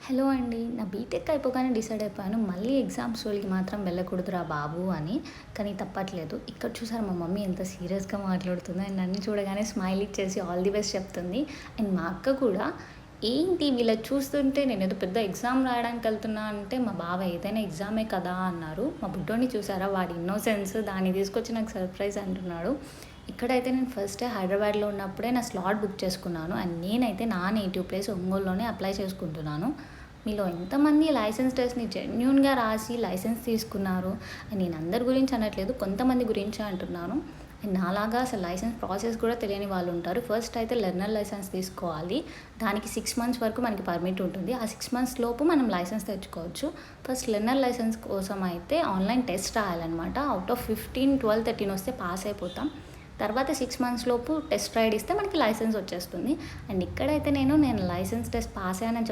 Hello అండి. నా BTech అయిపోగానే డిసైడ్ అయిపోయాను. మళ్ళీ ఎగ్జామ్స్ జోలికి మాత్రం వెళ్ళకూడదురా బాబు అని. కానీ తప్పట్లేదు. ఇక్కడ చూసారా మా మమ్మీ ఎంత సీరియస్‌గా మాట్లాడుతుందో అండ్ నన్ను చూడగానే స్మైల్ ఇచ్చేసి ఆల్ ది బెస్ట్ చెప్తుంది. అండ్ మా అక్క కూడా ఏంటి వీళ్ళది చూస్తుంటే నేనేదో పెద్ద ఎగ్జామ్ రాయడానికి వెళ్తున్నా అంటే, మా బావ ఏదైనా ఎగ్జామే కదా అన్నారు. మా బుడ్డోడిని చూసారా వాడి ఇన్నోసెన్స్ దాన్ని తీసుకొచ్చి నాకు సర్ప్రైజ్ అంటున్నాడు. ఇక్కడైతే నేను ఫస్ట్ హైదరాబాద్‌లో ఉన్నప్పుడే నా స్లాట్ బుక్ చేసుకున్నాను. అండ్ నేనైతే నా నేటివ్ ప్లేస్ ఒంగోలులోనే అప్లై చేసుకుంటున్నాను. మీలో ఎంతమంది లైసెన్స్ టెస్ట్‌ని జెన్యూన్‌గా రాసి లైసెన్స్ తీసుకున్నారు? అండ్ నేను అందరి గురించి అనట్లేదు. కొంతమంది గురించే అంటున్నాను. అండ్ నాలాగా అసలు లైసెన్స్ ప్రాసెస్ కూడా తెలియని వాళ్ళు ఉంటారు. ఫస్ట్ అయితే లెర్నర్ లైసెన్స్ తీసుకోవాలి. దానికి 6 మంత్స్ వరకు మనకి పర్మిట్ ఉంటుంది. ఆ 6 మంత్స్ లోపు మనం లైసెన్స్ తెచ్చుకోవచ్చు. ఫస్ట్ లెర్నర్ లైసెన్స్ కోసం అయితే ఆన్‌లైన్ టెస్ట్ రాయాలన్నమాట. ఔట్ ఆఫ్ 15, 12, 13 వస్తే పాస్ అయిపోతాం. తర్వాత 6 మంత్స్ లోపు టెస్ట్ రైడ్ ఇస్తే మనకి లైసెన్స్ వచ్చేస్తుంది. అండ్ ఇక్కడైతే నేను లైసెన్స్ టెస్ట్ పాస్ అయ్యానని